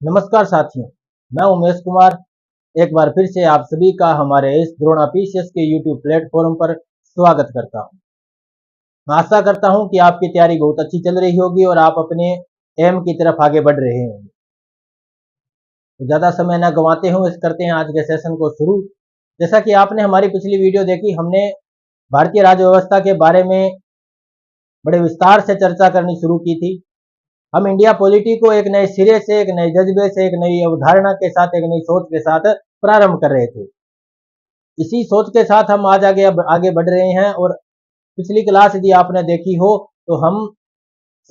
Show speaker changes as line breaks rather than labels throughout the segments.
नमस्कार साथियों, मैं उमेश कुमार एक बार फिर से आप सभी का हमारे इस द्रोणापीसीएस के यूट्यूब प्लेटफॉर्म पर स्वागत करता हूं। मैं आशा करता हूं कि आपकी तैयारी बहुत अच्छी चल रही होगी और आप अपने एम की तरफ आगे बढ़ रहे होंगे। तो ज़्यादा समय न गंवाते हुए करते हैं आज के सेशन को शुरू। जैसा कि आपने हमारी पिछली वीडियो देखी, हमने भारतीय राज्य व्यवस्था के बारे में बड़े विस्तार से चर्चा करनी शुरू की थी। हम इंडिया पॉलिटी को एक नए सिरे से, एक नए जज्बे से, एक नई अवधारणा के साथ, एक नई सोच के साथ प्रारंभ कर रहे थे। इसी सोच के साथ हम आज आगे बढ़ रहे हैं। और पिछली क्लास यदि आपने देखी हो तो हम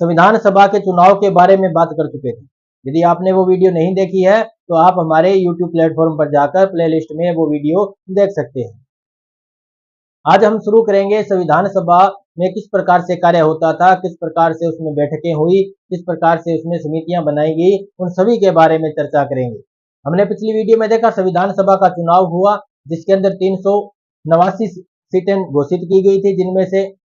संविधान सभा के चुनाव के बारे में बात कर चुके थे। यदि आपने वो वीडियो नहीं देखी है तो आप हमारे यूट्यूब प्लेटफॉर्म पर जाकर प्लेलिस्ट में वो वीडियो देख सकते हैं। आज हम शुरू करेंगे संविधान सभा में किस प्रकार से कार्य होता था, किस प्रकार से उसमें बैठकें हुई, किस प्रकार से उसमें समितियां बनाई गई, उन सभी के बारे में चर्चा करेंगे। हमने पिछली वीडियो में देखा संविधान सभा का चुनाव हुआ जिसके अंदर 389 सीटें घोषित की गई थी, जिनमें से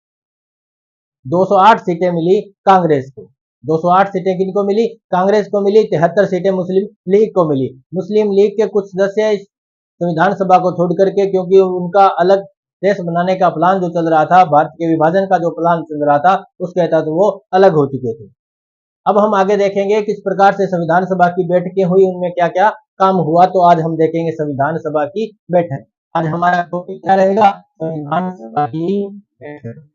208 सीटें मिली कांग्रेस को। 208 सीटें किनको मिली? कांग्रेस को मिली। 73 सीटें मुस्लिम लीग को मिली। मुस्लिम लीग के कुछ सदस्य इस संविधान सभा को छोड़ करके, क्योंकि उनका अलग देश बनाने का प्लान जो चल रहा था, भारत के विभाजन का जो प्लान चल रहा था, उसके तहत वो अलग हो चुके थे। अब हम आगे देखेंगे किस प्रकार से संविधान सभा की बैठकें हुई, उनमें क्या क्या काम हुआ। तो आज हम देखेंगे संविधान सभा की बैठक। आज हमारा टॉपिक क्या रहेगा? संविधान सभा की बैठक।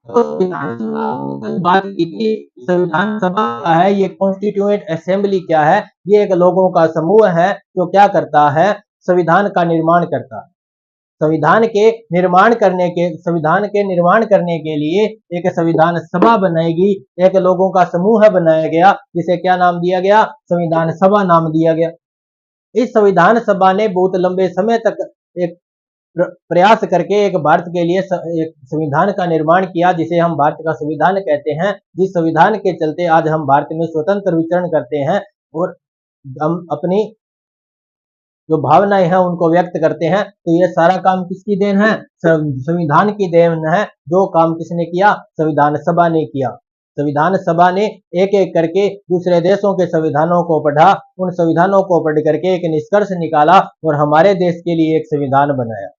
संविधान सभा की बात की थी। संविधान सभा क्या है? ये कॉन्स्टिट्यूएंट असेंबली क्या है? ये एक लोगों का समूह है जो क्या करता है? संविधान का निर्माण करता है। संविधान के निर्माण करने के लिए एक संविधान सभा बनाएगी, एक लोगों का समूह बनाया गया, जिसे क्या नाम दिया गया? संविधान सभा नाम दिया गया। इस संविधान सभा ने बहुत लंबे समय तक एक प्रयास करके एक भारत के लिए एक संविधान का निर्माण किया, जिसे हम भारत का संविधान कहते हैं। जिस संविधान के चलते आज हम भारत में स्वतंत्र विचरण करते हैं और हम अपनी जो भावनाएं हैं उनको व्यक्त करते हैं। तो ये सारा काम किसकी देन है? संविधान की देन है। जो काम किसने किया? संविधान सभा ने किया। संविधान सभा ने एक एक करके दूसरे देशों के संविधानों को पढ़ा, उन संविधानों को पढ़ करके एक निष्कर्ष निकाला और हमारे देश के लिए एक संविधान बनाया।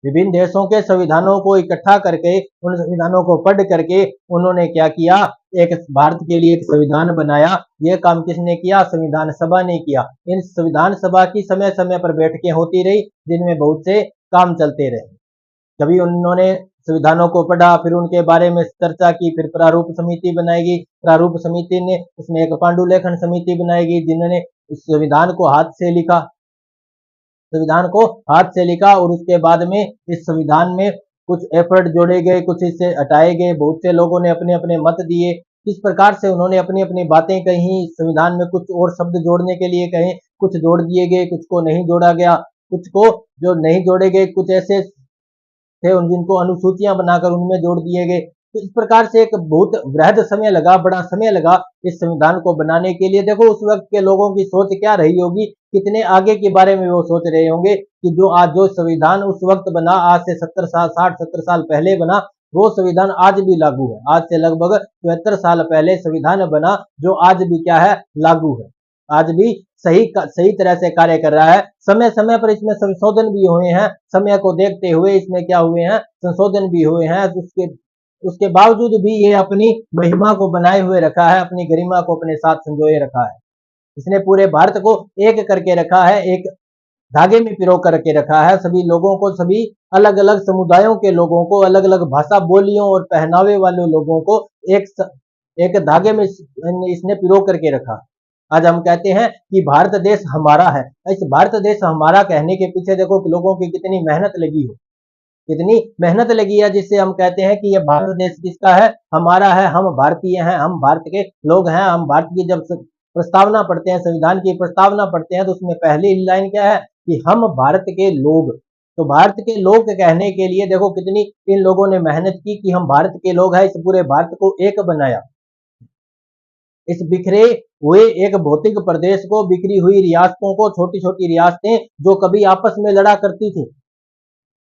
विभिन्न देशों के संविधानों को इकट्ठा करके, उन संविधानों को पढ़ करके उन्होंने क्या किया? एक भारत के लिए एक संविधान बनाया। यह काम किसने किया? संविधान सभा ने किया। इन संविधान सभा की समय समय पर बैठकें होती रही, जिनमें बहुत से काम चलते रहे। कभी उन्होंने संविधानों को पढ़ा, फिर उनके बारे में चर्चा की, फिर प्रारूप समिति बनाएगी। प्रारूप समिति ने उसमें एक पांडुलेखन समिति बनाएगी, जिन्होंने उस संविधान को हाथ से लिखा। और उसके बाद में इस संविधान में कुछ एफर्ट जोड़े गए, कुछ इससे हटाए गए। बहुत से लोगों ने अपने अपने मत दिए। किस प्रकार से उन्होंने अपनी अपनी बातें कही। संविधान में कुछ और शब्द जोड़ने के लिए कहे, कुछ जोड़ दिए गए, कुछ को नहीं जोड़ा गया। कुछ को जो नहीं जोड़े गए, कुछ ऐसे थे जिनको अनुसूचियां बनाकर उनमें जोड़ दिए गए। तो इस प्रकार से एक बहुत वृहद समय लगा, बड़ा समय लगा इस संविधान को बनाने के लिए। देखो उस वक्त के लोगों की सोच क्या रही होगी, कितने आगे के बारे में वो सोच रहे होंगे कि जो संविधान उस वक्त बना, आज से 60-70 साल पहले बना, वो संविधान आज भी लागू है। आज से लगभग 74 साल पहले संविधान बना, जो आज भी क्या है? लागू है। आज भी सही तरह से कार्य कर रहा है। समय समय पर इसमें संशोधन भी हुए हैं। समय को देखते हुए इसमें क्या हुए हैं? संशोधन भी हुए हैं। उसके बावजूद भी ये अपनी महिमा को बनाए हुए रखा है, अपनी गरिमा को अपने साथ संजोए रखा है। इसने पूरे भारत को एक करके रखा है, एक धागे में पिरो करके रखा है। सभी लोगों को, सभी अलग अलग समुदायों के लोगों को, अलग अलग भाषा बोलियों और पहनावे वाले लोगों को एक धागे में इसने पिरो करके रखा। आज हम कहते हैं कि भारत देश हमारा है। इस भारत देश हमारा कहने के पीछे देखो कि लोगों की कितनी मेहनत लगी हो, कितनी मेहनत लगी है, जिससे हम कहते हैं कि ये भारत देश किसका है? हमारा है। हम भारतीय हैं, हम भारत के लोग हैं। हम भारत की जब प्रस्तावना पढ़ते हैं, संविधान की प्रस्तावना पढ़ते हैं, तो उसमें पहली लाइन क्या है? कि हम भारत के लोग। तो भारत के लोग कहने के लिए देखो कितनी इन लोगों ने मेहनत की कि हम भारत के लोग हैं। इस पूरे भारत को एक बनाया। इस बिखरे हुए एक भौतिक प्रदेश को, बिखरी हुई रियासतों को, छोटी छोटी रियासतें जो कभी आपस में लड़ा करती थी,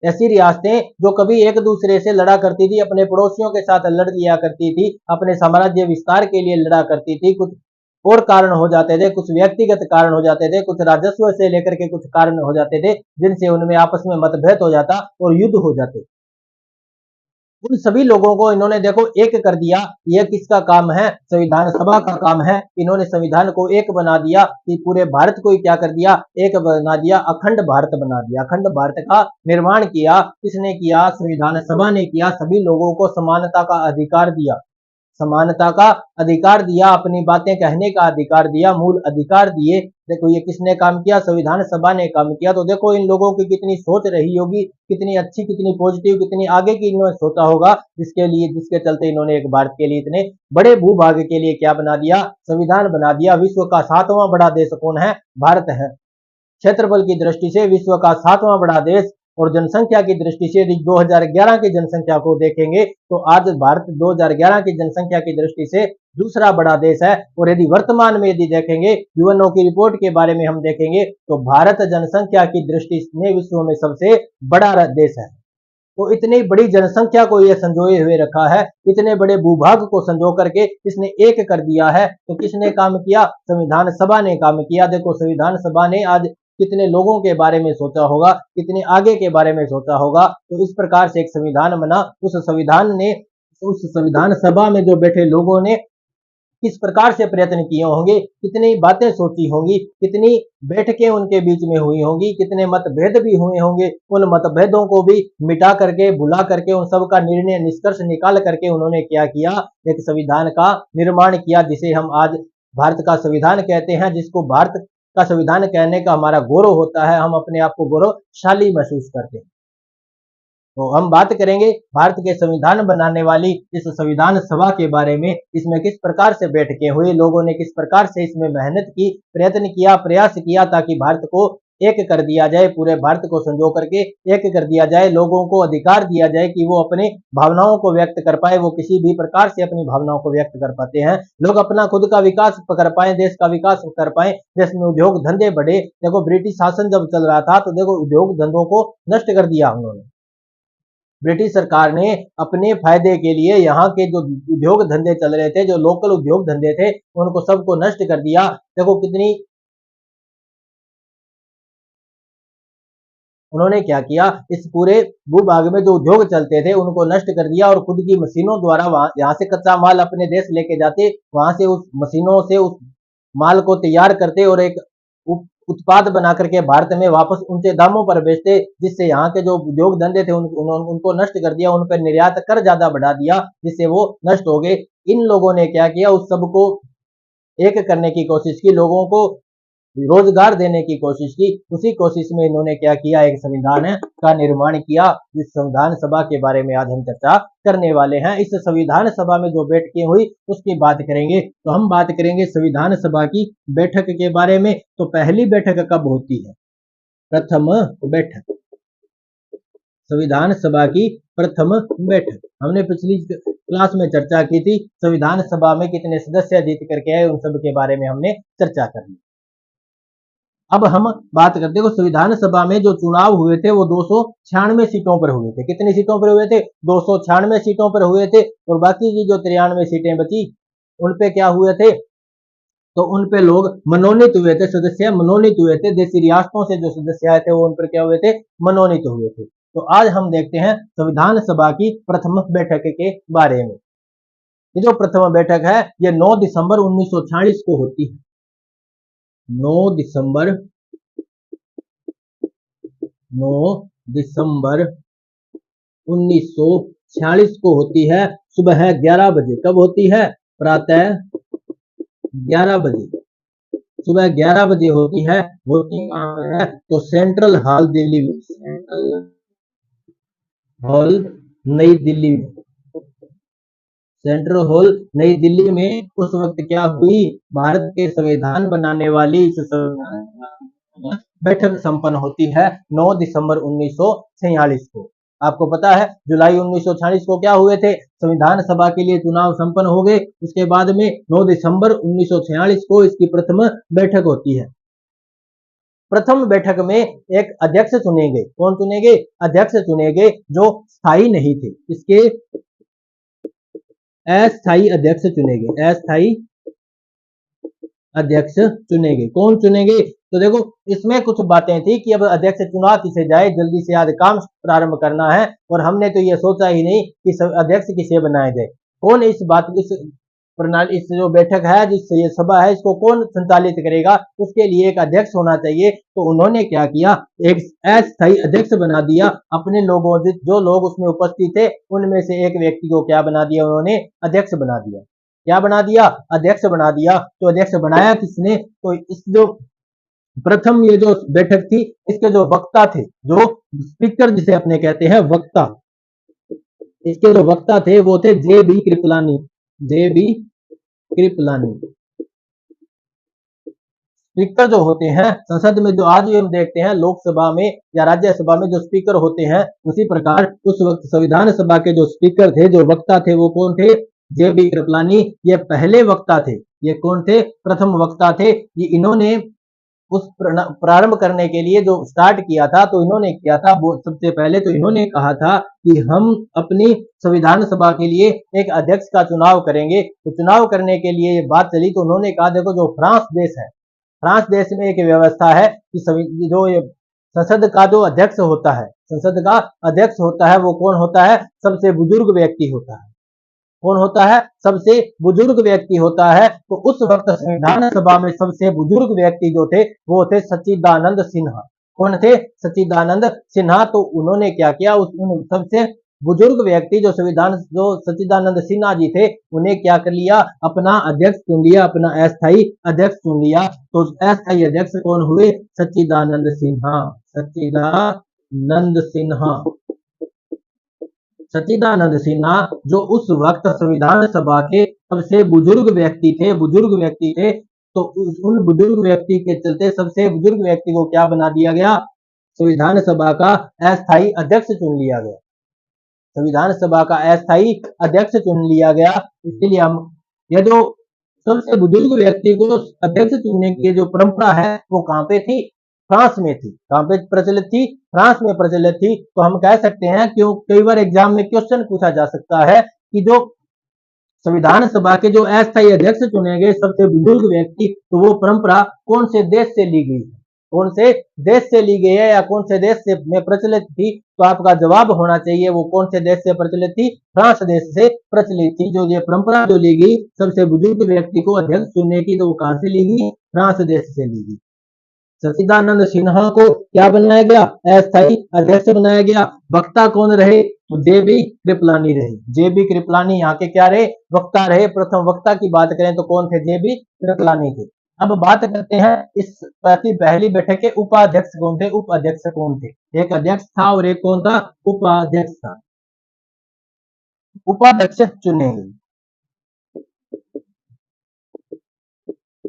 ऐसी रियासतें जो कभी एक दूसरे से लड़ा करती थी, अपने पड़ोसियों के साथ लड़ लिया करती थी, अपने साम्राज्य विस्तार के लिए लड़ा करती थी, कुछ और कारण हो जाते थे, कुछ व्यक्तिगत कारण हो जाते थे, कुछ राजस्व से लेकर के कुछ कारण हो जाते थे, जिनसे उनमें आपस में मतभेद हो जाता और युद्ध हो जाते। उन सभी लोगों को इन्होंने देखो एक कर दिया। यह किसका काम है? संविधान सभा का काम है। इन्होंने संविधान को एक बना दिया कि पूरे भारत को ही क्या कर दिया? एक बना दिया, अखंड भारत बना दिया। अखंड भारत का निर्माण किया। किसने किया? संविधान सभा ने किया। सभी लोगों को समानता का अधिकार दिया, समानता का अधिकार दिया, अपनी बातें कहने का अधिकार दिया, मूल अधिकार दिए। देखो ये किसने काम किया? संविधान सभा ने काम किया। तो देखो इन लोगों की कितनी सोच रही होगी, कितनी अच्छी, कितनी पॉजिटिव, कितनी आगे की इन्होंने सोचा होगा, जिसके चलते इन्होंने एक भारत के लिए, इतने बड़े भूभाग के लिए क्या बना दिया? संविधान बना दिया। विश्व का 7वां बड़ा देश कौन है? भारत है। क्षेत्रफल की दृष्टि से विश्व का 7वां बड़ा देश, और जनसंख्या की दृष्टि से यदि 2011 की जनसंख्या को देखेंगे तो आज भारत 2011 की जनसंख्या की दृष्टि से दूसरा बड़ा देश है। और यदि वर्तमान में यदि देखेंगे, यूएनओ की रिपोर्ट के बारे में हम देखेंगे तो भारत जनसंख्या की दृष्टि में विश्व में सबसे बड़ा देश है। तो इतनी बड़ी जनसंख्या को यह संजोए हुए रखा है, इतने बड़े भूभाग को संजो करके इसने एक कर दिया है। तो किसने काम किया? संविधान सभा ने काम किया। देखो संविधान सभा ने आज कितने लोगों के बारे में सोचा होगा, कितने आगे के बारे में सोचा होगा। तो इस प्रकार से एक संविधान बना। उस संविधान सभा में जो बैठे लोगों ने किस प्रकार से प्रयत्न किए होंगे, कितनी बातें सोची होंगी, कितनी बैठकें उनके बीच में हुई होंगी, कितने मतभेद भी हुए होंगे। उन मतभेदों को भी मिटा करके, भुला करके, उन सब का निर्णय निष्कर्ष निकाल करके उन्होंने क्या किया? एक संविधान का निर्माण किया, जिसे हम आज भारत का संविधान कहते हैं, जिसको भारत का संविधान कहने का हमारा गौरव होता है। हम अपने आप को गौरवशाली महसूस करते हैं। तो हम बात करेंगे भारत के संविधान बनाने वाली इस संविधान सभा के बारे में। इसमें किस प्रकार से बैठकें हुई, लोगों ने किस प्रकार से इसमें मेहनत की, प्रयत्न किया, प्रयास किया, ताकि भारत को एक कर दिया जाए, पूरे भारत को संजो करके एक कर दिया जाए। लोगों को अधिकार दिया जाए कि वो अपने भावनाओं को व्यक्त कर पाए। वो किसी भी प्रकार से अपनी भावनाओं को व्यक्त कर पाते हैं। लोग अपना खुद का विकास कर पाए, देश का विकास कर पाए, देश में उद्योग धंधे बढ़े। देखो ब्रिटिश शासन जब चल रहा था तो देखो उद्योग धंधों को नष्ट कर दिया उन्होंने। ब्रिटिश सरकार ने अपने फायदे के लिए यहाँ के जो उद्योग धंधे चल रहे थे, जो लोकल उद्योग धंधे थे, उनको सबको नष्ट कर दिया। देखो कितनी उन्होंने क्या किया, इस पूरे भूभाग में जो उद्योग चलते थे उनको नष्ट कर दिया और खुद की मशीनों द्वारा वहां, यहाँ से कच्चा माल अपने देश लेके जाते, वहां से उस मशीनों से उस माल को तैयार करते और एक उत्पाद बना करके भारत में वापस ऊंचे दामों पर बेचते, जिससे यहाँ के जो उद्योग धंधे थे उनको नष्ट कर दिया, उन पर निर्यात कर ज्यादा बढ़ा दिया, जिससे वो नष्ट हो गए। इन लोगों ने क्या किया? उस सबको एक करने की कोशिश की, लोगों को रोजगार देने की कोशिश की। उसी कोशिश में इन्होंने क्या किया? एक संविधान का निर्माण किया, जिस संविधान सभा के बारे में आज हम चर्चा करने वाले हैं। इस संविधान सभा में जो बैठकें हुई उसकी बात करेंगे। तो हम बात करेंगे संविधान सभा की बैठक के बारे में। तो पहली बैठक कब होती है? प्रथम बैठक, संविधान सभा की प्रथम बैठक। हमने पिछली क्लास में चर्चा की थी, संविधान सभा में कितने सदस्य जीत करके आए, उन सब के बारे में हमने चर्चा कर ली। अब हम बात करते हैं संविधान सभा में जो चुनाव हुए थे वो 296 सीटों पर हुए थे। कितनी सीटों पर हुए थे? 296 सीटों पर हुए थे। और बाकी की जो 93 सीटें बची उन पे क्या हुए थे? तो उन पे लोग मनोनीत हुए थे, सदस्य मनोनीत हुए थे। देशी रियासतों से जो सदस्य आए थे वो उन पर क्या हुए थे? मनोनीत हुए थे। तो आज हम देखते हैं संविधान सभा की प्रथम बैठक के बारे में। ये जो प्रथम बैठक है ये 9 दिसंबर 1946 को होती है। 9 दिसंबर 9 दिसंबर 1946 को होती है, सुबह 11 बजे। कब होती है? प्रातः 11 बजे, सुबह 11 बजे होती है। होती कहाँ है? तो सेंट्रल हॉल दिल्ली में, सेंट्रल हॉल नई दिल्ली में, सेंट्रल हॉल नई दिल्ली में उस वक्त क्या हुई? भारत के संविधान बनाने वाली इस बैठक संपन्न होती है 9 दिसंबर 1946 को। आपको पता है जुलाई 1946 को क्या हुए थे? संविधान सभा के लिए चुनाव संपन्न हो गए। उसके बाद में 9 दिसंबर 1946 को इसकी प्रथम बैठक होती है। प्रथम बैठक में एक अध्यक्ष चुने गए। कौन चुने गए? अध्यक्ष चुने गए जो स्थायी नहीं थे। इसके अस्थायी अध्यक्ष चुने गए, अस्थायी अध्यक्ष चुने गए। कौन चुने गए? तो देखो इसमें कुछ बातें थी कि अब अध्यक्ष चुना किसे जाए, जल्दी से आज काम प्रारंभ करना है और हमने तो ये सोचा ही नहीं कि अध्यक्ष किसे बनाया जाए। कौन इस बात इस प्रणाली, इस जो बैठक है, जिस ये सभा है, इसको कौन संचालित करेगा? उसके लिए एक अध्यक्ष होना चाहिए। तो उन्होंने क्या किया, एक अस्थायी अध्यक्ष बना दिया। अपने लोगों जो लोग उसमें उपस्थित थे उनमें से एक व्यक्ति को क्या बना दिया उन्होंने? अध्यक्ष बना दिया। क्या बना दिया? अध्यक्ष बना दिया। तो अध्यक्ष बनाया किसने? तो इस जो प्रथम ये जो बैठक थी, इसके जो वक्ता थे, जो स्पीकर जिसे अपने कहते हैं वक्ता, इसके जो वक्ता थे वो थे J B Kripalani. J B Kripalani. Speaker जो होते हैं संसद में, जो आज भी हम देखते हैं लोकसभा में या राज्यसभा में जो स्पीकर होते हैं, उसी प्रकार उस वक्त संविधान सभा के जो स्पीकर थे, जो वक्ता थे, वो कौन थे? J B Kripalani. ये पहले वक्ता थे। ये कौन थे? प्रथम वक्ता थे। ये इन्होंने उस प्रारंभ करने के लिए जो स्टार्ट किया था, तो इन्होंने किया था वो सबसे पहले तो इन्होंने कहा था कि हम अपनी संविधान सभा के लिए एक अध्यक्ष का चुनाव करेंगे। तो चुनाव करने के लिए ये बात चली, तो उन्होंने कहा देखो जो फ्रांस देश है, फ्रांस देश में एक व्यवस्था है कि जो ये संसद का जो अध्यक्ष होता है, संसद का अध्यक्ष होता है, वो कौन होता है? सबसे बुजुर्ग व्यक्ति होता है। कौन होता है? सबसे बुजुर्ग व्यक्ति होता है। तो उस वक्त संविधान सभा में सबसे बुजुर्ग व्यक्ति जो थे वो थे सच्चिदानंद सिन्हा। कौन थे? सच्चिदानंद सिन्हा। तो उन्होंने क्या किया, उस सबसे बुजुर्ग व्यक्ति जो सच्चिदानंद सिन्हा जी थे, उन्हें क्या कर लिया? अपना अध्यक्ष चुन लिया, अपना अस्थायी अध्यक्ष चुन लिया। तो अस्थायी अध्यक्ष कौन हुए? सच्चिदानंद सिन्हा। सच्चिदानंद सिन्हा। सच्चिदानंद सिन्हा जो उस वक्त संविधान सभा के सबसे बुजुर्ग व्यक्ति थे, तो उन बुजुर्ग व्यक्ति के चलते सबसे बुजुर्ग व्यक्ति को क्या बना दिया गया? संविधान सभा का अस्थायी अध्यक्ष चुन लिया गया। संविधान सभा का अस्थायी अध्यक्ष चुन लिया गया। इसलिए हम ये जो सबसे बुजुर्ग व्यक्ति को अध्यक्ष चुनने की जो परंपरा है वो कहां पे थी? फ्रांस में थी। कहां पे प्रचलित थी? फ्रांस में प्रचलित थी। तो हम कह सकते हैं कि कई बार एग्जाम में क्वेश्चन पूछा जा सकता है कि जो संविधान सभा के जो अस्थायी अध्यक्ष चुने गए सबसे बुजुर्ग व्यक्ति, तो वो परंपरा कौन से देश से ली गई? कौन से देश से ली गई है या कौन से देश से में प्रचलित थी? तो आपका जवाब होना चाहिए वो कौन से देश से प्रचलित थी? फ्रांस देश से प्रचलित थी। जो ये परंपरा जो ली गई सबसे बुजुर्ग व्यक्ति को अध्यक्ष चुनने की, तो वो कहां से ली गई? फ्रांस देश से ली गई। सच्चिदानंद सिन्हा को क्या बनाया गया? अस्थायी अध्यक्ष बनाया गया। वक्ता कौन रहे? तो जे बी कृपलानी रहे। जे बी कृपलानी यहाँ के क्या रहे? वक्ता रहे। प्रथम वक्ता की बात करें तो कौन थे? जे बी कृपलानी थे। अब बात करते हैं इस पहली बैठक के उपाध्यक्ष कौन थे? उपाध्यक्ष कौन थे? एक अध्यक्ष था और एक कौन था? उपाध्यक्ष था। उपाध्यक्ष चुने गए।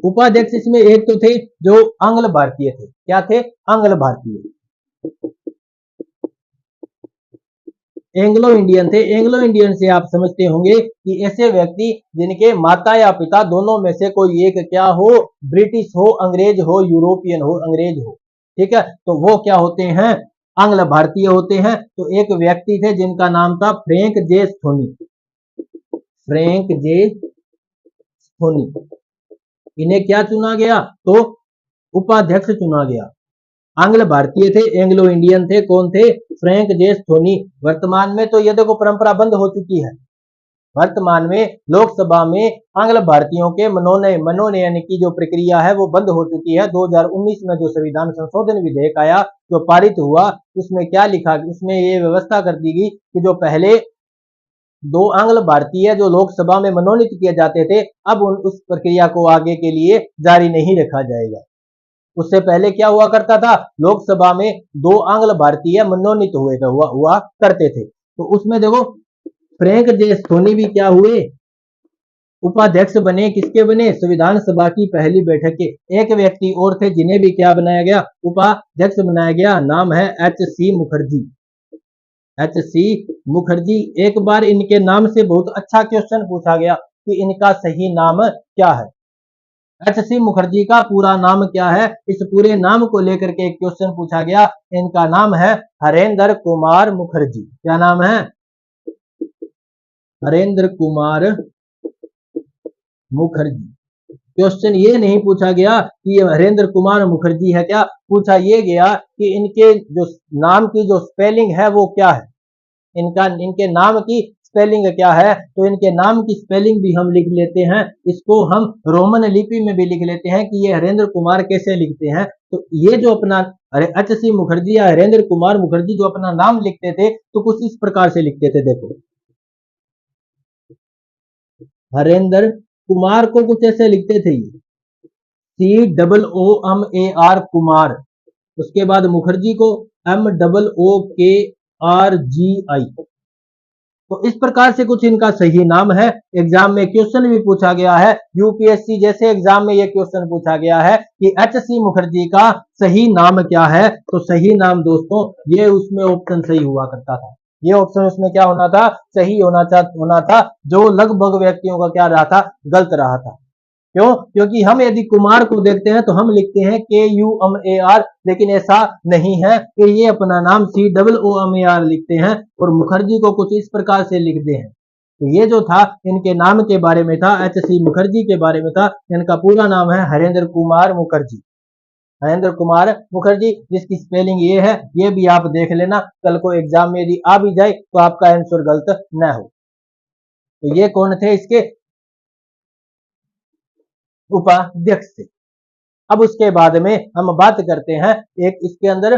उपाध्यक्ष इसमें एक तो थे जो आंग्ल भारतीय थे। क्या थे? आंग्ल भारतीय। एंग्लो इंडियन थे। एंग्लो इंडियन से आप समझते होंगे कि ऐसे व्यक्ति जिनके माता या पिता दोनों में से कोई एक क्या हो? ब्रिटिश हो, अंग्रेज हो, यूरोपियन हो, अंग्रेज हो। ठीक है, तो वो क्या होते हैं? आंग्ल भारतीय होते हैं। तो एक व्यक्ति थे जिनका नाम था फ्रैंक जे स्थोनी। फ्रैंक जे स्थोनी। इन्हें क्या चुना गया? तो उपाध्यक्ष चुना गया। आंग्ल भारतीय थे, एंग्लो इंडियन थे। कौन थे? फ्रैंक जे स्थोनी। वर्तमान में तो ये देखो परंपरा बंद हो चुकी है। वर्तमान में लोकसभा में आंग्ल भारतीयों के मनोनयन की जो प्रक्रिया है वो बंद हो चुकी है। 2019 में जो संविधान संशोधन विधेयक आया, जो पारित हुआ, उसमें क्या लिखा? उसमें ये व्यवस्था कर दी गई कि जो पहले दो आंग्ल भारतीय जो लोकसभा में मनोनीत किए जाते थे, अब उस प्रक्रिया को आगे के लिए जारी नहीं रखा जाएगा। उससे पहले क्या हुआ करता था? लोकसभा में दो आंग्ल भारतीय मनोनीत हुआ करते थे। तो उसमें देखो फ्रैंक जे स्थोनी भी क्या हुए? उपाध्यक्ष बने। किसके बने? संविधान सभा की पहली बैठक के। एक व्यक्ति और थे जिन्हें भी क्या बनाया गया? उपाध्यक्ष बनाया गया। नाम है H C Mukherjee. H C Mukherjee. एक बार इनके नाम से बहुत अच्छा क्वेश्चन पूछा गया कि इनका सही नाम क्या है। एच सी मुखर्जी का पूरा नाम क्या है? इस पूरे नाम को लेकर के एक क्वेश्चन पूछा गया। इनका नाम है हरेंद्र कुमार मुखर्जी। क्या नाम है? हरेंद्र कुमार मुखर्जी। क्वेश्चन ये नहीं पूछा गया कि ये हरेंद्र कुमार मुखर्जी है क्या, पूछा ये गया कि इनके जो नाम की जो स्पेलिंग है वो क्या है, इनके नाम की स्पेलिंग क्या है। तो इनके नाम की स्पेलिंग भी हम लिख लेते हैं, इसको हम रोमन लिपि में भी लिख लेते हैं कि ये हरेंद्र कुमार कैसे लिखते हैं। तो ये जो अपना एच सी मुखर्जी या हरेंद्र कुमार मुखर्जी जो अपना नाम लिखते थे तो कुछ इस प्रकार से लिखते थे। देखो, हरेंद्र कुमार को कुछ ऐसे लिखते थे, COOMAR कुमार। उसके बाद मुखर्जी को MOOKRGI। तो इस प्रकार से कुछ इनका सही नाम है। एग्जाम में क्वेश्चन भी पूछा गया है, यूपीएससी जैसे एग्जाम में यह क्वेश्चन पूछा गया है कि एच सी मुखर्जी का सही नाम क्या है। तो सही नाम दोस्तों ये उसमें ऑप्शन सही हुआ करता था, ये ऑप्शन उसमें क्या होना था, सही होना था। जो लगभग व्यक्तियों का क्या रहा था, गलत रहा था। क्यों? क्योंकि हम यदि कुमार को देखते हैं तो हम लिखते हैं KUMAR, लेकिन ऐसा नहीं है कि ये अपना नाम COOMAR लिखते हैं और मुखर्जी को कुछ इस प्रकार से लिखते हैं। तो ये जो था इनके नाम के बारे में था, एच सी मुखर्जी के बारे में था। इनका पूरा नाम है हरेंद्र कुमार मुखर्जी। हरेंद्र कुमार मुखर्जी, जिसकी स्पेलिंग ये है, ये भी आप देख लेना, कल को एग्जाम में यदि आ भी जाए तो आपका आंसर गलत न हो। तो ये कौन थे इसके उपाध्यक्ष थे। अब उसके बाद में हम बात करते हैं, एक इसके अंदर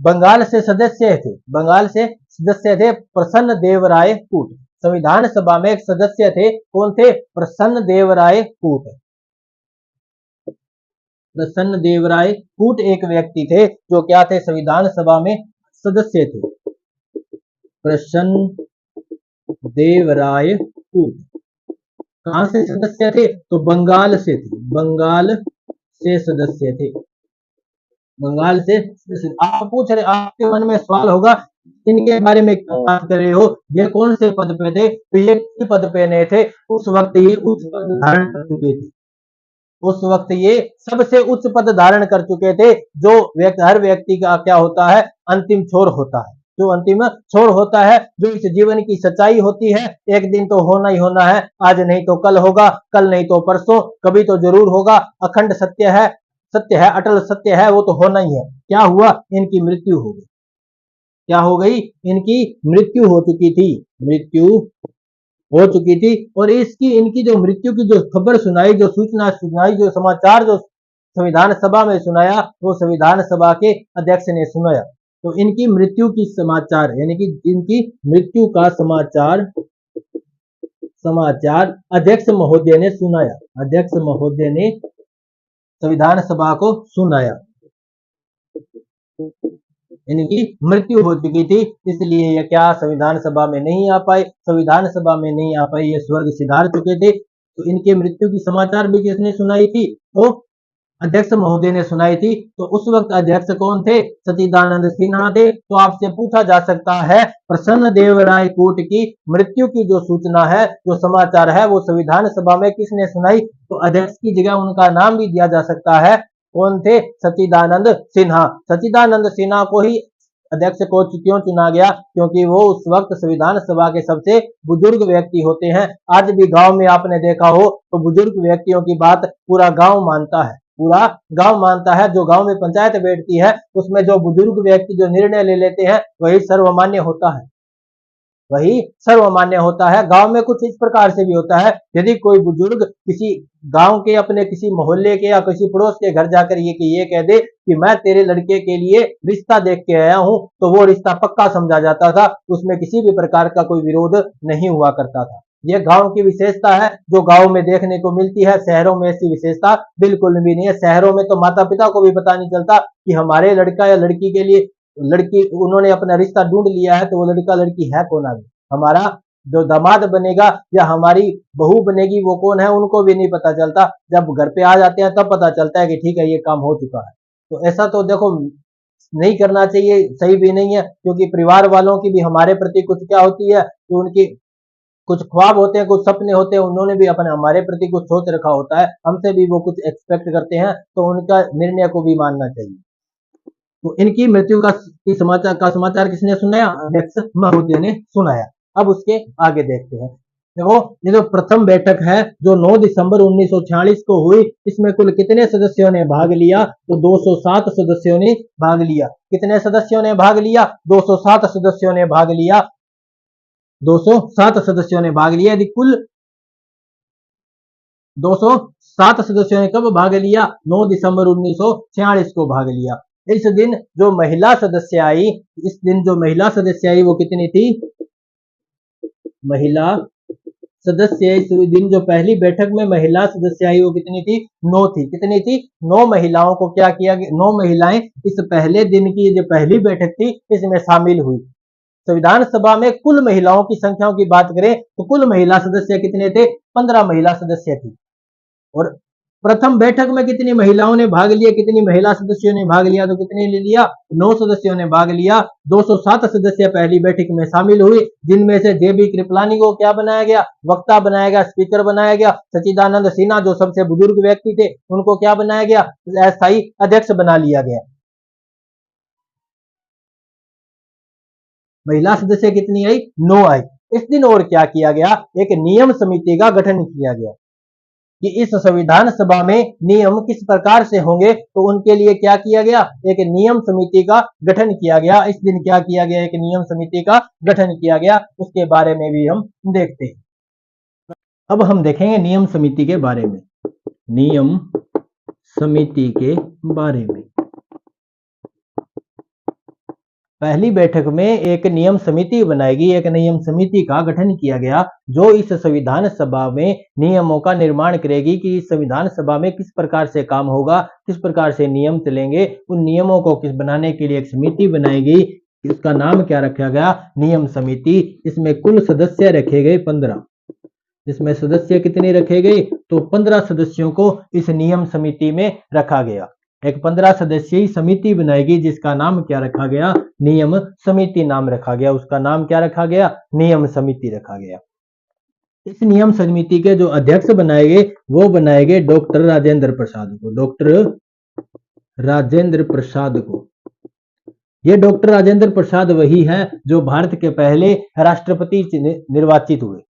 बंगाल से सदस्य थे, बंगाल से सदस्य थे प्रसन्न देव राय कूट। संविधान सभा में एक सदस्य थे, कौन थे? प्रसन्न देव राय कूट। प्रसन्न देव राय कूट एक व्यक्ति थे जो क्या थे, संविधान सभा में सदस्य थे। प्रसन्न देव राय कूट कहां से सदस्य थे? तो बंगाल से थे, बंगाल से सदस्य थे, बंगाल से। आप पूछ रहे, आपके मन में सवाल होगा इनके बारे में क्यों बात कर रहे हो, ये कौन से पद पे थे? तो ये किस पद पे नहीं थे उस वक्त, ये उच्च पद धारण कर चुके थे। उस वक्त ये सबसे उच्च पद धारण कर चुके थे। जो व्यक्ति, हर व्यक्ति का क्या होता है, अंतिम छोर होता है, जो अंतिम छोर होता है, जो इस जीवन की सच्चाई होती है। एक दिन तो होना ही होना है, आज नहीं तो कल होगा, कल नहीं तो परसों, कभी तो जरूर होगा। अखंड सत्य है, सत्य है, अटल सत्य है, वो तो होना ही है। क्या हुआ? इनकी मृत्यु हो गई। क्या हो गई? इनकी मृत्यु हो चुकी थी, मृत्यु हो चुकी थी। और इसकी, इनकी जो मृत्यु की जो खबर सुनाई, जो सूचना सुनाई, जो समाचार जो संविधान सभा में सुनाया, वो संविधान सभा के अध्यक्ष ने सुनाया। तो इनकी मृत्यु की समाचार, यानी कि इनकी मृत्यु का समाचार, समाचार अध्यक्ष महोदय ने सुनाया, अध्यक्ष महोदय ने संविधान सभा को सुनाया। इनकी मृत्यु हो चुकी थी, इसलिए ये क्या संविधान सभा में नहीं आ पाए, संविधान सभा में नहीं आ पाए, ये स्वर्ग सिधार चुके थे। तो इनके मृत्यु की समाचार भी किसने सुनाई थी? तो अध्यक्ष महोदय ने सुनाई थी। तो उस वक्त अध्यक्ष कौन थे? सच्चिदानंद सिन्हा थे। तो आपसे पूछा जा सकता है, प्रसन्न देव राय कूट की मृत्यु की जो सूचना है, जो समाचार है, वो संविधान सभा में किसने सुनाई? तो अध्यक्ष की जगह उनका नाम भी दिया जा सकता है। कौन थे? सच्चिदानंद सिन्हा। सच्चिदानंद सिन्हा को ही अध्यक्ष को क्यों चुना गया? क्योंकि वो उस वक्त संविधान सभा के सबसे बुजुर्ग व्यक्ति होते हैं। आज भी गांव में आपने देखा हो तो बुजुर्ग व्यक्तियों की बात पूरा गांव मानता है, पूरा गांव मानता है। जो गांव में पंचायत बैठती है उसमें जो बुजुर्ग व्यक्ति जो निर्णय ले लेते हैं वही सर्वमान्य होता है, वही सर्वमान्य होता है। गांव में कुछ इस प्रकार से भी होता है, यदि कोई बुजुर्ग किसी गांव के, अपने किसी मोहल्ले के या किसी पड़ोस के घर जाकर ये कह दे कि मैं तेरे लड़के के लिए रिश्ता देख के आया हूं, तो वो रिश्ता पक्का समझा जाता था, उसमें किसी भी प्रकार का कोई विरोध नहीं हुआ करता था। ये गांव की विशेषता है जो गांव में देखने को मिलती है। शहरों में ऐसी विशेषता बिल्कुल भी नहीं है। शहरों में तो माता पिता को भी पता नहीं चलता कि हमारे लड़का या लड़की के लिए, लड़की उन्होंने अपना रिश्ता ढूंढ लिया है तो वो लड़का लड़की है कौन, आगे हमारा जो दामाद बनेगा या हमारी बहू बनेगी वो कौन है, उनको भी नहीं पता चलता। जब घर पे आ जाते हैं तब पता चलता है कि ठीक है ये काम हो चुका है। तो ऐसा तो देखो नहीं करना चाहिए, सही भी नहीं है। क्योंकि परिवार वालों की भी हमारे प्रति कुछ क्या होती है कि उनकी कुछ ख्वाब होते हैं, कुछ सपने होते हैं, उन्होंने भी अपने हमारे प्रति कुछ सोच रखा होता है, हमसे भी वो कुछ एक्सपेक्ट करते हैं, तो उनका निर्णय को भी मानना चाहिए। तो इनकी मृत्यु का समाचार किसने सुनाया? अध्यक्ष महोदय ने सुनाया। अब उसके आगे देखते हैं। देखो, ये जो प्रथम बैठक है जो 9 दिसंबर 1946 को हुई, इसमें कुल कितने सदस्यों ने भाग लिया? तो 207 सदस्यों ने भाग लिया। कितने सदस्यों ने भाग लिया? 207 सदस्यों ने भाग लिया। 207 सदस्यों ने भाग लिया। यदि कुल 207 सदस्यों ने कब भाग लिया? 9 दिसंबर 1946 को भाग लिया। इस दिन जो महिला सदस्य आई, इस दिन जो महिला सदस्य आई वो कितनी थी? महिला सदस्य इस दिन जो पहली बैठक में महिला सदस्य आई वो कितनी थी? 9 थी। कितनी थी? 9 महिलाओं को क्या किया गया? 9 महिलाएं इस पहले दिन की जो पहली बैठक थी इसमें शामिल हुई। संविधान सभा में कुल महिलाओं की संख्याओं की बात करें तो कुल महिला सदस्य कितने थे? 15 महिला सदस्य थी। और प्रथम बैठक में कितनी महिलाओं ने भाग लिया? कितनी महिला सदस्यों ने भाग लिया? तो कितने ले लिया? 9 सदस्यों ने भाग लिया। 207 सदस्य पहली बैठक में शामिल हुए, जिनमें से जेबी कृपलानी को क्या बनाया गया? वक्ता बनाया गया, स्पीकर बनाया गया। सच्चिदानंद सिन्हा जो सबसे बुजुर्ग व्यक्ति थे उनको क्या बनाया गया? अस्थायी अध्यक्ष बना लिया गया। महिला सदस्य कितनी आई? 9 आई। इस दिन और क्या किया गया? एक नियम समिति का गठन किया गया कि इस संविधान सभा में नियम किस प्रकार से होंगे, तो उनके लिए क्या किया गया? एक नियम समिति का गठन किया गया। इस दिन क्या किया गया? एक नियम समिति का गठन किया गया। उसके बारे में भी हम देखते हैं। अब हम देखेंगे नियम समिति के बारे में। नियम समिति के बारे में पहली बैठक में एक नियम समिति बनाएगी, एक नियम समिति का गठन किया गया जो इस संविधान सभा में नियमों का निर्माण करेगी कि इस संविधान सभा में किस प्रकार से काम होगा, किस प्रकार से नियम चलेंगे। उन नियमों को किस बनाने के लिए एक समिति बनाएगी। इसका नाम क्या रखा गया? नियम समिति। इसमें कुल सदस्य रखे गए 15। इसमें सदस्य कितने रखे गए? तो 15 सदस्यों को इस नियम समिति में रखा गया। एक 15 सदस्यीय समिति बनाएगी जिसका नाम क्या रखा गया? नियम समिति नाम रखा गया। उसका नाम क्या रखा गया? नियम समिति रखा गया। इस नियम समिति के जो अध्यक्ष बनाए गए वो बनाए गए डॉक्टर राजेंद्र प्रसाद को। डॉक्टर राजेंद्र प्रसाद को। ये डॉक्टर राजेंद्र प्रसाद वही है जो भारत के पहले राष्ट्रपति निर्वाचित हुए।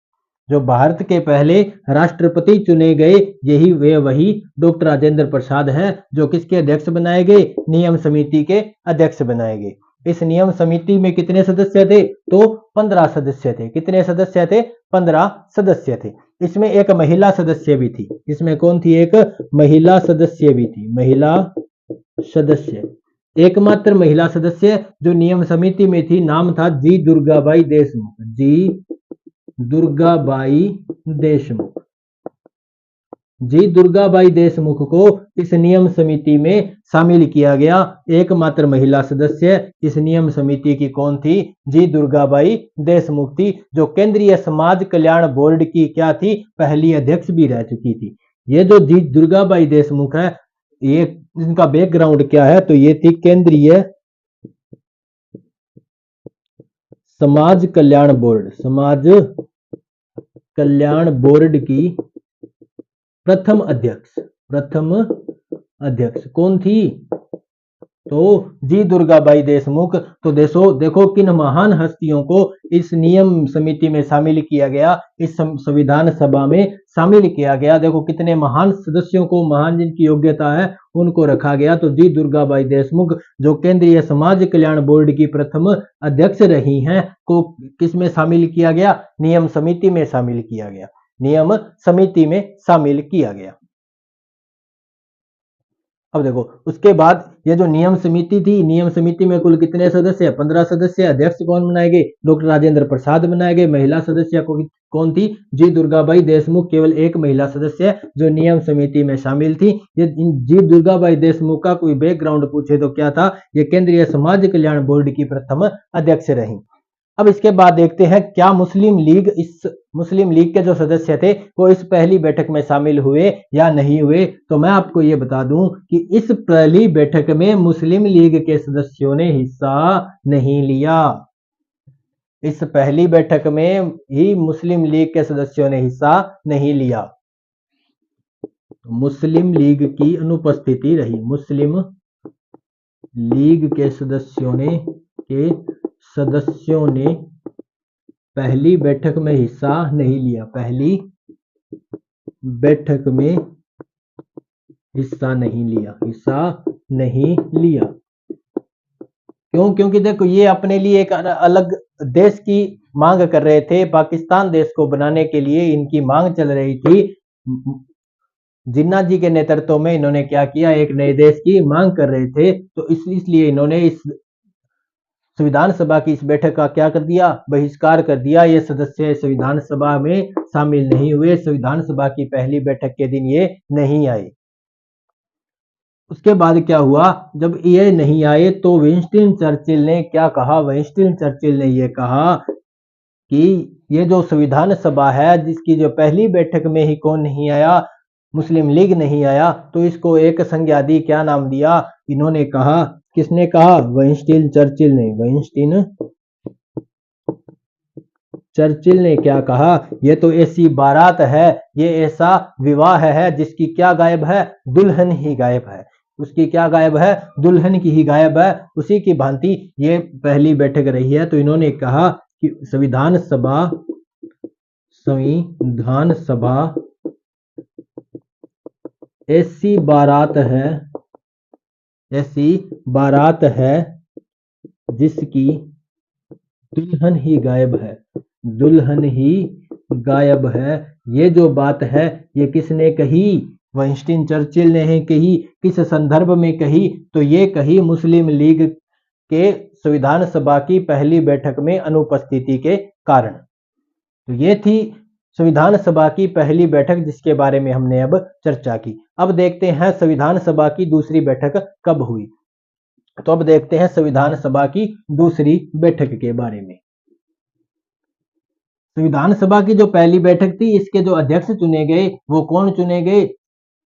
जो भारत के पहले राष्ट्रपति चुने गए यही वे वही डॉक्टर राजेंद्र प्रसाद हैं जो किसके अध्यक्ष बनाए गए? नियम समिति के अध्यक्ष बनाए गए। इस नियम समिति में कितने सदस्य थे? तो 15 सदस्य थे। कितने सदस्य थे? 15 सदस्य थे। इसमें एक महिला सदस्य भी थी। इसमें कौन थी? एक महिला सदस्य भी थी। महिला सदस्य, एकमात्र महिला सदस्य जो नियम समिति में थी, नाम था जी दुर्गाबाई देशमुख। जी दुर्गाबाई देशमुख। जी दुर्गाबाई देशमुख को इस नियम समिति में शामिल किया गया। एकमात्र महिला सदस्य इस नियम समिति की कौन थी? जी दुर्गाबाई देशमुख थी, जो केंद्रीय समाज कल्याण बोर्ड की क्या थी? पहली अध्यक्ष भी रह चुकी थी। ये जो जी दुर्गाबाई देशमुख है, ये इनका बैकग्राउंड क्या है? तो ये थी केंद्रीय समाज कल्याण बोर्ड, समाज कल्याण बोर्ड की प्रथम अध्यक्ष। प्रथम अध्यक्ष कौन थी? तो जी दुर्गाबाई देशमुख। तो देखो किन महान हस्तियों को इस नियम समिति में शामिल किया गया, इस संविधान सभा में शामिल किया गया। देखो कितने महान सदस्यों को, महान जिनकी योग्यता है उनको रखा गया। तो जी दुर्गाबाई देशमुख जो केंद्रीय समाज कल्याण बोर्ड की प्रथम अध्यक्ष रही हैं को किसमें शामिल किया गया? नियम समिति में शामिल किया गया। नियम समिति में शामिल किया गया। अब देखो उसके बाद ये जो नियम समिति थी, नियम समिति में कुल कितने सदस्य? 15 सदस्य। अध्यक्ष कौन बनाए गए? डॉक्टर राजेंद्र प्रसाद बनाए गए। महिला सदस्य कौन थी? जी दुर्गाबाई देशमुख। केवल एक महिला सदस्य जो नियम समिति में शामिल थी। ये जी दुर्गाबाई देशमुख का कोई बैकग्राउंड पूछे तो क्या था? ये केंद्रीय समाज कल्याण बोर्ड की प्रथम अध्यक्ष रही। अब इसके बाद देखते हैं क्या मुस्लिम लीग के जो सदस्य थे वो इस पहली बैठक में शामिल हुए या नहीं हुए। तो मैं आपको ये बता दूं कि इस पहली बैठक में मुस्लिम लीग के सदस्यों ने हिस्सा नहीं लिया। इस पहली बैठक में ही मुस्लिम लीग के सदस्यों ने हिस्सा नहीं लिया। मुस्लिम लीग की अनुपस्थिति रही। मुस्लिम लीग के सदस्यों ने पहली बैठक में हिस्सा नहीं लिया। पहली बैठक में हिस्सा नहीं लिया। क्यों? क्योंकि देखो ये अपने लिए एक अलग देश की मांग कर रहे थे। पाकिस्तान देश को बनाने के लिए इनकी मांग चल रही थी। जिन्ना जी के नेतृत्व में इन्होंने क्या किया, एक नए देश की मांग कर रहे थे। तो इसलिए इन्होंने इस संविधान सभा की इस बैठक का क्या कर दिया, बहिष्कार कर दिया। ये सदस्य संविधान सभा में शामिल नहीं हुए। संविधान सभा की पहली बैठक के दिन ये नहीं आए। उसके बाद क्या हुआ, जब ये नहीं आए तो विंस्टन चर्चिल ने क्या कहा। विंस्टन चर्चिल ने ये कहा कि ये जो संविधान सभा है, जिसकी जो पहली बैठक में ही कौन नहीं आया, मुस्लिम लीग नहीं आया, तो इसको एक संज्ञा दी। क्या नाम दिया? इन्होंने कहा, किसने कहा? विंस्टन चर्चिल ने। विंस्टन चर्चिल ने क्या कहा, ये तो ऐसी बारात है, ये ऐसा विवाह है जिसकी क्या गायब है, दुल्हन ही गायब है। उसकी क्या गायब है, दुल्हन की ही गायब है। उसी की भांति ये पहली बैठक रही है। तो इन्होंने कहा कि संविधान सभा ऐसी बारात है जिसकी दुल्हन ही गायब है। ये जो बात है, ये किसने कही? विंस्टन चर्चिल ने ही कही। किस संदर्भ में कही? तो ये कही मुस्लिम लीग के संविधान सभा की पहली बैठक में अनुपस्थिति के कारण। तो ये थी संविधान सभा की पहली बैठक, जिसके बारे में हमने अब चर्चा की। अब देखते हैं संविधान सभा की दूसरी बैठक कब हुई। तो अब देखते हैं संविधान सभा की दूसरी बैठक के बारे में। संविधान सभा की जो पहली बैठक थी, इसके जो अध्यक्ष चुने गए वो कौन चुने गए?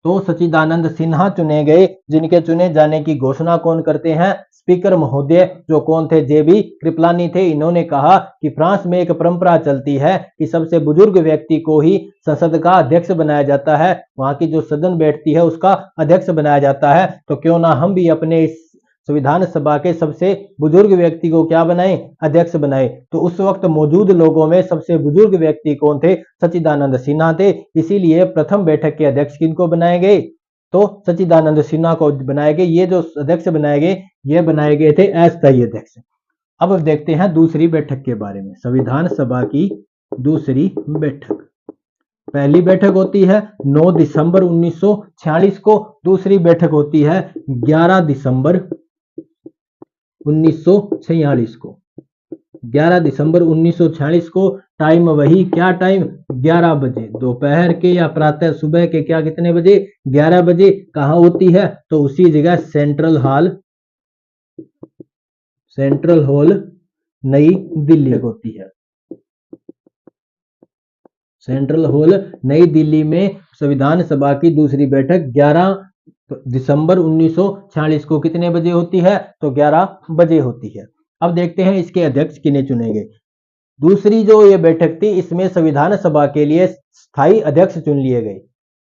तो सच्चिदानंद सिन्हा चुने गए, जिनके चुने जाने की घोषणा कौन करते हैं? स्पीकर महोदय, जो कौन थे? जेबी कृपलानी थे। इन्होंने कहा कि फ्रांस में एक परंपरा चलती है कि सबसे बुजुर्ग व्यक्ति को ही संसद का अध्यक्ष बनाया जाता है, वहां की जो सदन बैठती है उसका अध्यक्ष बनाया जाता है। तो क्यों ना हम भी अपने इस संविधान सभा के सबसे बुजुर्ग व्यक्ति को क्या बनाए? अध्यक्ष बनाए। तो उस वक्त मौजूद लोगों में सबसे बुजुर्ग व्यक्ति कौन थे? सच्चिदानंद सिन्हा थे। इसीलिए प्रथम बैठक के अध्यक्ष किनको बनाए गए? तो सच्चिदानंद सिन्हा को बनाए गए। ये जो अध्यक्ष बनाए गए, ये बनाए गए थे अस्थायी अध्यक्ष। अब देखते हैं दूसरी बैठक के बारे में। संविधान सभा की दूसरी बैठक, पहली बैठक होती है 9 दिसंबर 1946 को। दूसरी बैठक होती है 11 दिसंबर 1946 को। 11 दिसंबर 1946 को। टाइम वही, क्या टाइम? 11 बजे दोपहर के या प्रातः सुबह के क्या कितने बजे? 11 बजे। कहाँ होती है? तो उसी जगह सेंट्रल हॉल नई दिल्ली होती है। सेंट्रल हॉल नई दिल्ली में संविधान सभा की दूसरी बैठक 11 दिसंबर 1946 को कितने बजे होती है? तो 11 बजे होती है। अब देखते हैं इसके अध्यक्ष किन्हें चुने गए। दूसरी जो ये बैठक थी, इसमें संविधान सभा के लिए स्थायी अध्यक्ष चुन लिए गए।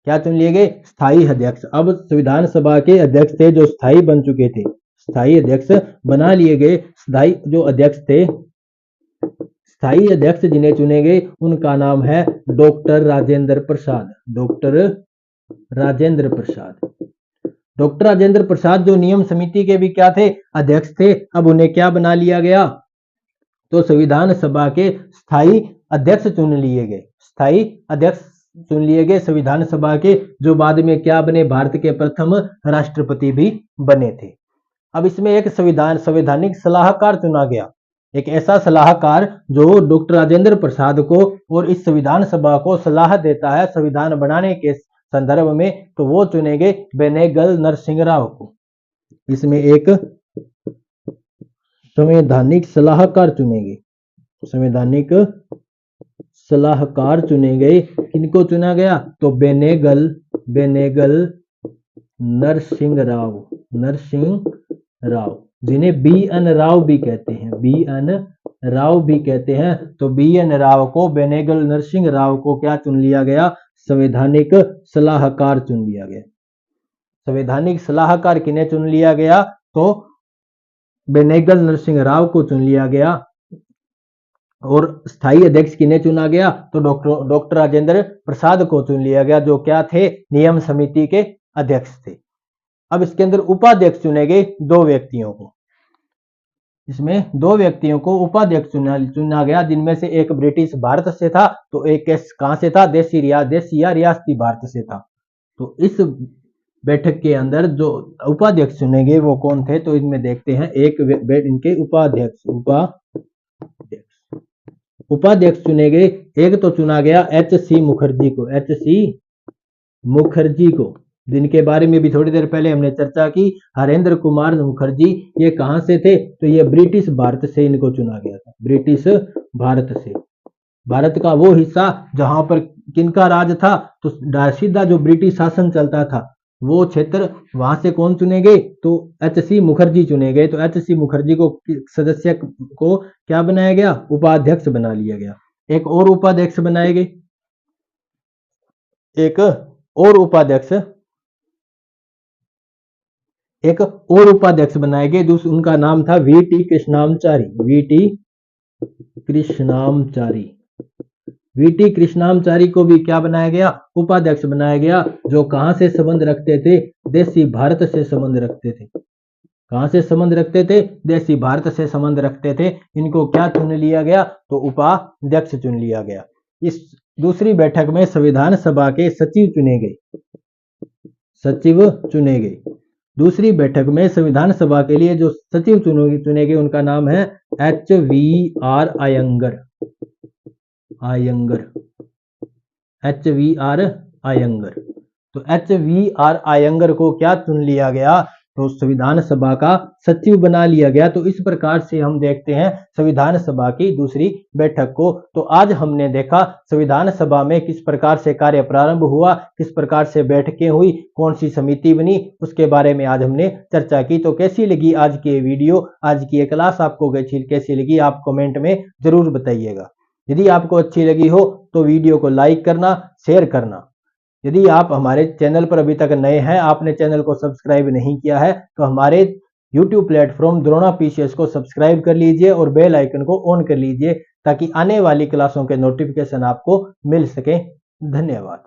क्या चुन लिए गए? स्थायी अध्यक्ष। अब संविधान सभा के अध्यक्ष थे जो स्थायी बन चुके थे, स्थायी अध्यक्ष बना लिए गए। स्थायी जो अध्यक्ष थे, स्थायी अध्यक्ष जिन्हें चुने गए, उनका नाम है डॉक्टर राजेंद्र प्रसाद। डॉक्टर राजेंद्र प्रसाद जो नियम समिति के भी क्या थे? अध्यक्ष थे। अब उन्हें क्या बना लिया गया? तो संविधान सभा के स्थायी अध्यक्ष चुन लिए गए। स्थायी अध्यक्ष चुन लिए गए संविधान सभा के, जो बाद में क्या बने? भारत के प्रथम राष्ट्रपति भी बने थे। अब इसमें एक संवैधानिक सलाहकार चुना गया, एक ऐसा सलाहकार जो डॉक्टर राजेंद्र प्रसाद को और इस संविधान सभा को सलाह देता है संविधान बनाने के संदर्भ में। तो वो चुने गए बेनेगल नरसिंह राव को। इसमें एक संवैधानिक सलाहकार चुने गए। संवैधानिक सलाहकार चुने गए। किनको चुना गया? तो बेनेगल नरसिंह राव, जिन्हें बी एन राव भी कहते हैं। बी एन राव भी कहते हैं। तो BN राव को, बेनेगल नरसिंह राव को क्या चुन लिया गया? संवैधानिक सलाहकार चुन लिया गया। संवैधानिक सलाहकार किन्हें चुन लिया गया? तो बेनेगल नरसिंह राव को चुन लिया गया। और स्थायी अध्यक्ष किन्हें चुना गया? तो डॉक्टर राजेंद्र प्रसाद को चुन लिया गया, जो क्या थे? नियम समिति के अध्यक्ष थे। अब इसके अंदर उपाध्यक्ष चुने गए 2 व्यक्तियों को। इसमें 2 व्यक्तियों को उपाध्यक्ष चुना गया, जिनमें से एक ब्रिटिश भारत से था, तो एक कहां से था? देसी या रियासती भारत से था। तो इस बैठक के अंदर जो उपाध्यक्ष चुने गए वो कौन थे? तो इनमें देखते हैं एक इनके उपाध्यक्ष चुने गए। एक तो चुना गया HC मुखर्जी को, HC मुखर्जी को, जिनके बारे में भी थोड़ी देर पहले हमने चर्चा की। हरेंद्र कुमार मुखर्जी, ये कहां से थे? तो ये ब्रिटिश भारत से इनको चुना गया था। ब्रिटिश भारत से, भारत का वो हिस्सा जहां पर किनका राज था? तो सीधा जो ब्रिटिश शासन चलता था वो क्षेत्र, वहां से कौन चुने गए? तो HC मुखर्जी चुने गए। तो HC मुखर्जी को सदस्य को क्या बनाया गया? उपाध्यक्ष बना लिया गया। एक और उपाध्यक्ष बनाए गए, एक और उपाध्यक्ष बनाए गए। उनका नाम था VT कृष्णामचारी। VT कृष्णामचारी को भी क्या बनाया गया? उपाध्यक्ष बनाया गया, जो कहां से संबंध रखते थे? देसी भारत से संबंध रखते थे। कहां से संबंध रखते थे? देसी भारत से संबंध रखते थे। इनको क्या चुन लिया गया? तो उपाध्यक्ष चुन लिया गया। इस दूसरी बैठक में संविधान सभा के सचिव चुने गए। दूसरी बैठक में संविधान सभा के लिए जो सचिव चुने गए, उनका नाम है HVR अयंगर। HVR अयंगर। तो HVR अयंगर को क्या चुन लिया गया? तो संविधान सभा का सचिव बना लिया गया। तो इस प्रकार से हम देखते हैं संविधान सभा की दूसरी बैठक को। तो आज हमने देखा संविधान सभा में किस प्रकार से कार्य प्रारंभ हुआ, किस प्रकार से बैठकें हुई, कौन सी समिति बनी, उसके बारे में आज हमने चर्चा की। तो कैसी लगी आज की ये वीडियो, आज की ये क्लास आपको कैसी लगी? आप कमेंट में जरूर बताइएगा। यदि आपको अच्छी लगी हो तो वीडियो को लाइक करना, शेयर करना। यदि आप हमारे चैनल पर अभी तक नए हैं, आपने चैनल को सब्सक्राइब नहीं किया है, तो हमारे YouTube प्लेटफॉर्म द्रोणा PCS को सब्सक्राइब कर लीजिए और बेल आइकन को ऑन कर लीजिए, ताकि आने वाली क्लासों के नोटिफिकेशन आपको मिल सके। धन्यवाद।